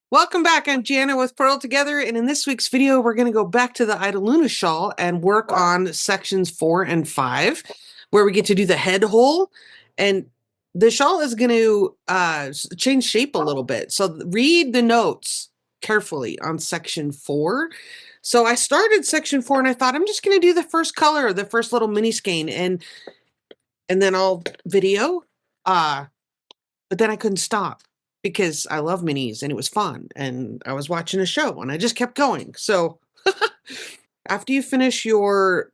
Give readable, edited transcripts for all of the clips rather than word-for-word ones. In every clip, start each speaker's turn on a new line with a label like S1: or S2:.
S1: Welcome back. I'm Jana with Purl Together, and in this week's video, we're going to go back to the Idylluna Shawl and work on sections 4 and 5, where we get to do the head hole. And the shawl is going to change shape a little bit. So read the notes carefully on section 4. So I started section 4 and I thought I'm just going to do the first color, the first little mini skein, and then I'll video. But then I couldn't stop, because I love minis and it was fun and I was watching a show and I just kept going. So after you finish your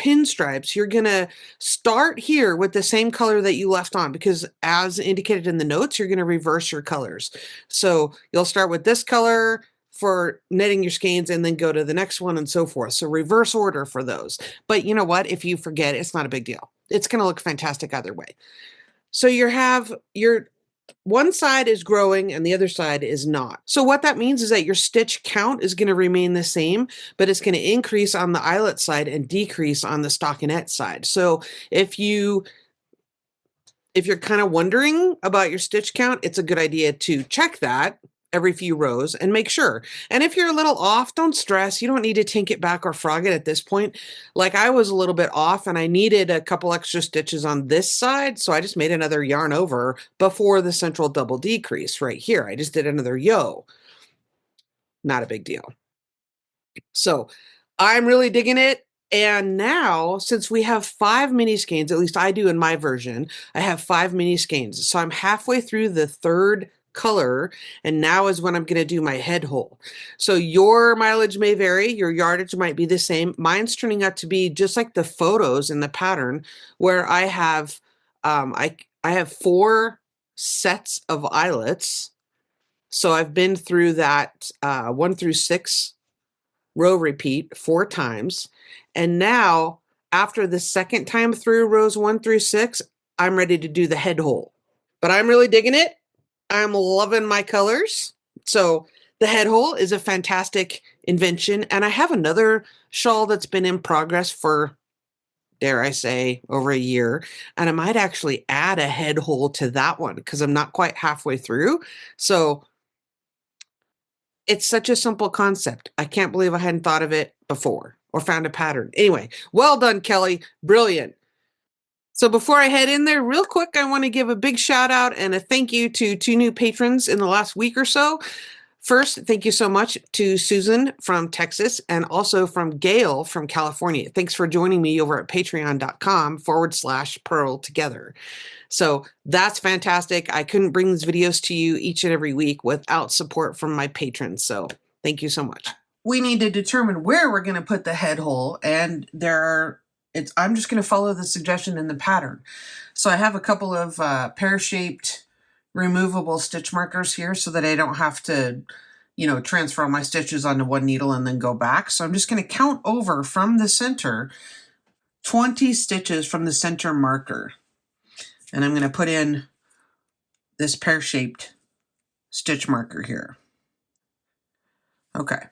S1: pinstripes, you're gonna start here with the same color that you left on, because as indicated in the notes, you're gonna reverse your colors. So you'll start with this color for knitting your skeins and then go to the next one and so forth. So reverse order for those. But you know what? If you forget, it's not a big deal. It's gonna look fantastic either way. So you have your one side is growing and the other side is not. So what that means is that your stitch count is going to remain the same, but it's going to increase on the eyelet side and decrease on the stockinette side. So if you're kind of wondering about your stitch count, it's a good idea to check that every few rows and make sure. And if you're a little off, don't stress. You don't need to tink it back or frog it at this point. Like I was a little bit off and I needed a couple extra stitches on this side, so I just made another yarn over before the central double decrease right here. I just did another yo. Not a big deal. So I'm really digging it. And now, since we have 5 mini skeins, at least I do in my version, I have 5 mini skeins. So I'm halfway through the third color, and now is when I'm going to do my head hole. So your mileage may vary, your yardage might be the same. Mine's turning out to be just like the photos in the pattern, where I have I have 4 sets of eyelets. So I've been through that 1 through 6 row repeat 4 times, and now after the second time through rows 1 through 6, I'm ready to do the head hole. But I'm really digging it. I'm loving my colors. So the head hole is a fantastic invention. And I have another shawl that's been in progress for, dare I say, over a year. And I might actually add a head hole to that one because I'm not quite halfway through. So it's such a simple concept. I can't believe I hadn't thought of it before or found a pattern. Anyway, well done, Kelly. Brilliant. So before I head in there real quick, I want to give a big shout out and a thank you to 2 new patrons in the last week or so. First, thank you so much to Susan from Texas and also from Gail from California. Thanks for joining me over at patreon.com/PURLTogether. So that's fantastic. I couldn't bring these videos to you each and every week without support from my patrons. So thank you so much. We need to determine where we're going to put the head hole, and I'm just going to follow the suggestion in the pattern. So I have a couple of pear-shaped removable stitch markers here so that I don't have to, transfer all my stitches onto one needle and then go back. So I'm just going to count over from the center 20 stitches from the center marker. And I'm going to put in this pear-shaped stitch marker here. Okay.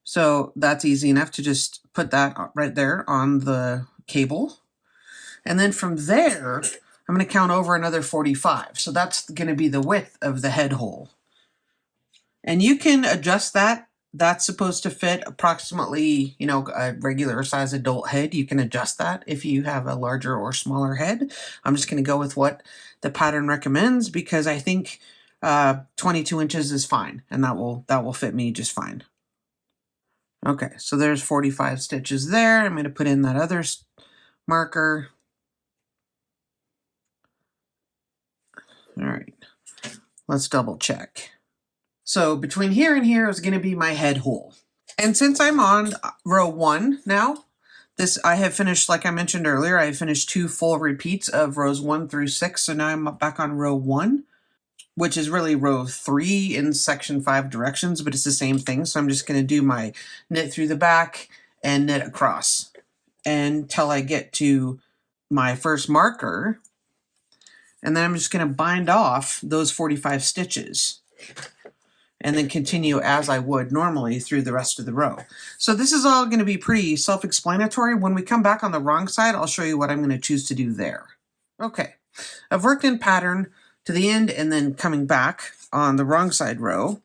S1: So that's easy enough to just put that right there on the cable. And then from there, I'm going to count over another 45. So that's going to be the width of the head hole. And you can adjust that. That's supposed to fit approximately, a regular size adult head. You can adjust that if you have a larger or smaller head. I'm just going to go with what the pattern recommends, because I think 22 inches is fine, and that will fit me just fine. Okay, so there's 45 stitches there. I'm going to put in that other marker. All right, let's double check. So between here and here is going to be my head hole. And since I'm on row 1 now, I have finished, like I mentioned earlier, I have finished 2 full repeats of rows 1 through 6. So now I'm back on row 1. Which is really row 3 in section 5 directions, but it's the same thing. So I'm just going to do my knit through the back and knit across until I get to my first marker. And then I'm just going to bind off those 45 stitches and then continue as I would normally through the rest of the row. So this is all going to be pretty self-explanatory. When we come back on the wrong side, I'll show you what I'm going to choose to do there. Okay, I've worked in pattern to the end and then coming back. on the wrong side row.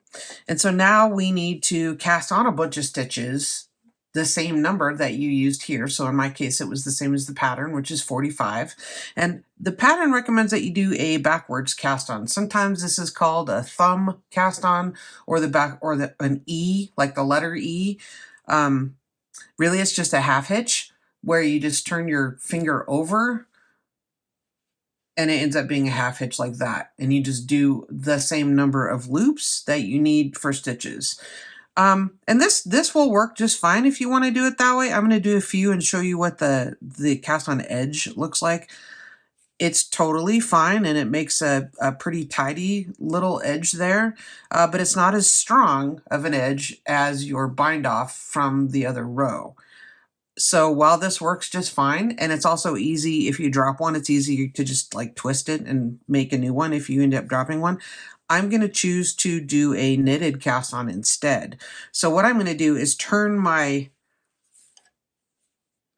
S1: And so now we need to cast on a bunch of stitches, the same number that you used here. So in my case, it was the same as the pattern, which is 45. And the pattern recommends that you do a backwards cast on. Sometimes this is called a thumb cast on, or an E, like the letter E. Really, it's just a half hitch where you just turn your finger over and it ends up being a half hitch like that. And you just do the same number of loops that you need for stitches. And this will work just fine if you want to do it that way. I'm going to do a few and show you what the cast on edge looks like. It's totally fine, and it makes a pretty tidy little edge there, but it's not as strong of an edge as your bind off from the other row. So while this works just fine, and it's also easy if you drop one, it's easy to just like twist it and make a new one if you end up dropping one. I'm going to choose to do a knitted cast on instead. So what I'm going to do is turn my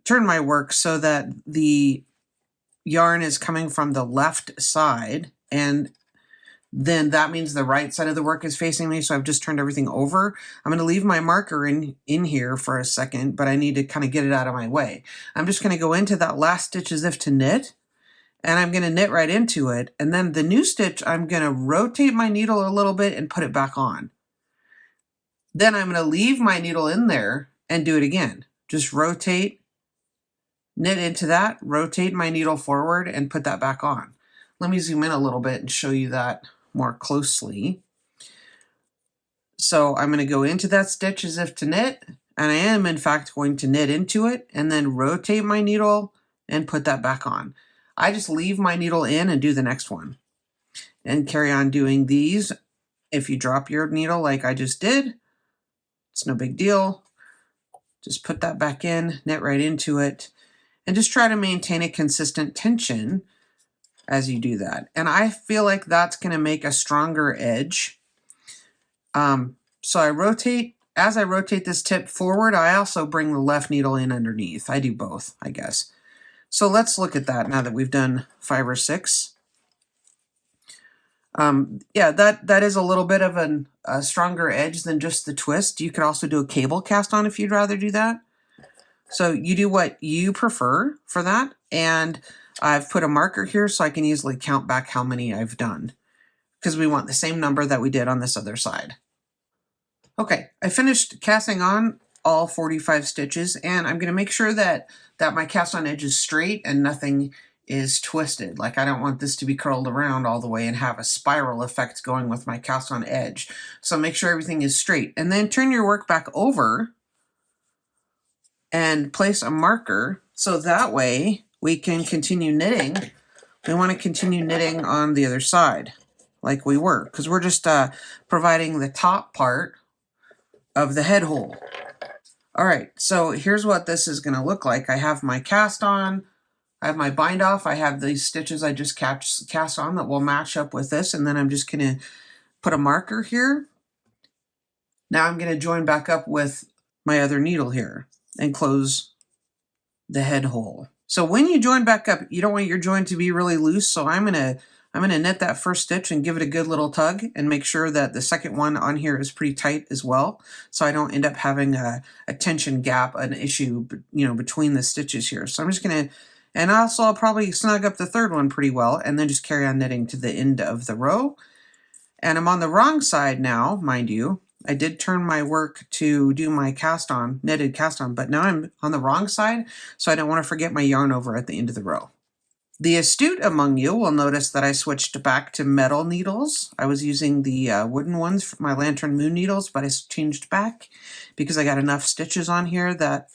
S1: work so that the yarn is coming from the left side, and then that means the right side of the work is facing me. So I've just turned everything over. I'm going to leave my marker in here for a second, but I need to kind of get it out of my way. I'm just going to go into that last stitch as if to knit, and I'm going to knit right into it. And then the new stitch, I'm going to rotate my needle a little bit and put it back on. Then I'm going to leave my needle in there and do it again. Just rotate, knit into that, rotate my needle forward, and put that back on. Let me zoom in a little bit and show you that more closely. So I'm going to go into that stitch as if to knit, and I am in fact going to knit into it and then rotate my needle and put that back on. I just leave my needle in and do the next one and carry on doing these. If you drop your needle like I just did, it's no big deal. Just put that back in, knit right into it, and just try to maintain a consistent tension as you do that. And I feel like that's going to make a stronger edge. So I rotate, as I rotate this tip forward, I also bring the left needle in underneath. I do both, I guess. So let's look at that now that we've done 5 or 6. Yeah, that is a little bit of a stronger edge than just the twist. You could also do a cable cast on if you'd rather do that. So you do what you prefer for that. And I've put a marker here so I can easily count back how many I've done, because we want the same number that we did on this other side. Okay, I finished casting on all 45 stitches, and I'm going to make sure that my cast on edge is straight and nothing is twisted. Like, I don't want this to be curled around all the way and have a spiral effect going with my cast on edge. So make sure everything is straight, and then turn your work back over and place a marker so that way we can continue knitting. We want to continue knitting on the other side like we were, because we're just providing the top part of the head hole. All right, so here's what this is going to look like. I have my cast on, I have my bind off, I have these stitches I just cast on that will match up with this, and then I'm just going to put a marker here. Now I'm going to join back up with my other needle here and close the head hole. So when you join back up, you don't want your join to be really loose, so I'm gonna knit that first stitch and give it a good little tug and make sure that the second one on here is pretty tight as well, so I don't end up having a tension gap, an issue, between the stitches here. So I'm just gonna, and also I'll probably snug up the third one pretty well, and then just carry on knitting to the end of the row. And I'm on the wrong side now, mind you. I did turn my work to do my cast on, knitted cast on, but now I'm on the wrong side, so I don't want to forget my yarn over at the end of the row. The astute among you will notice that I switched back to metal needles. I was using the wooden ones for my Lantern Moon needles, but I changed back because I got enough stitches on here that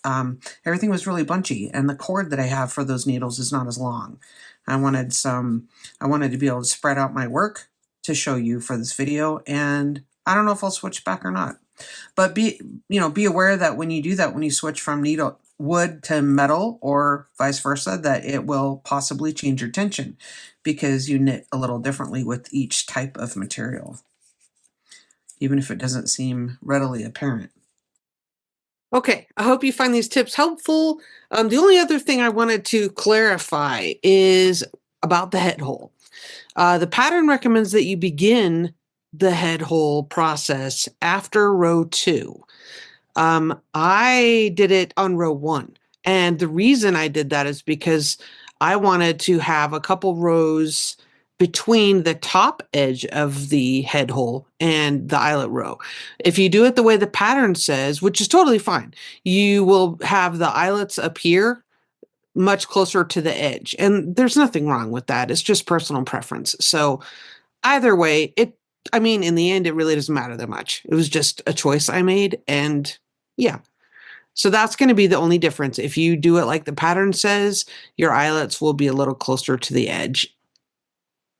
S1: everything was really bunchy, and the cord that I have for those needles is not as long. I wanted to be able to spread out my work to show you for this video, and I don't know if I'll switch back or not. But be aware that when you do that, when you switch from wood to metal or vice versa, that it will possibly change your tension because you knit a little differently with each type of material, even if it doesn't seem readily apparent. Okay, I hope you find these tips helpful. The only other thing I wanted to clarify is about the head hole. The pattern recommends that you begin the head hole process after row 2. I did it on row 1. And the reason I did that is because I wanted to have a couple rows between the top edge of the head hole and the eyelet row. If you do it the way the pattern says, which is totally fine, you will have the eyelets appear much closer to the edge. And there's nothing wrong with that. It's just personal preference. So either way, I mean, in the end, it really doesn't matter that much. It was just a choice I made. And yeah. So that's going to be the only difference. If you do it like the pattern says, your eyelets will be a little closer to the edge.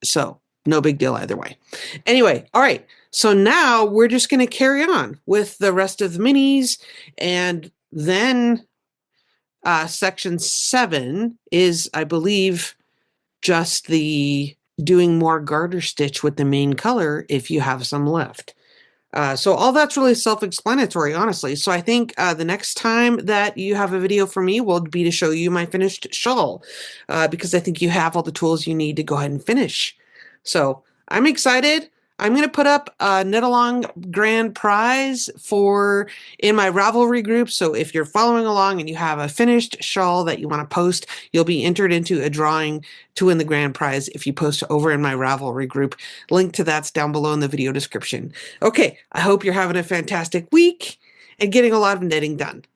S1: So no big deal either way. Anyway, all right. So now we're just going to carry on with the rest of the minis. And then section 7 is, I believe, just the doing more garter stitch with the main color if you have some left. So all that's really self-explanatory, honestly. So I think the next time that you have a video from me will be to show you my finished shawl, because I think you have all the tools you need to go ahead and finish. So I'm excited. I'm going to put up a knit along grand prize in my Ravelry group. So if you're following along and you have a finished shawl that you want to post, you'll be entered into a drawing to win the grand prize if you post over in my Ravelry group. Link to that's down below in the video description. Okay, I hope you're having a fantastic week and getting a lot of knitting done.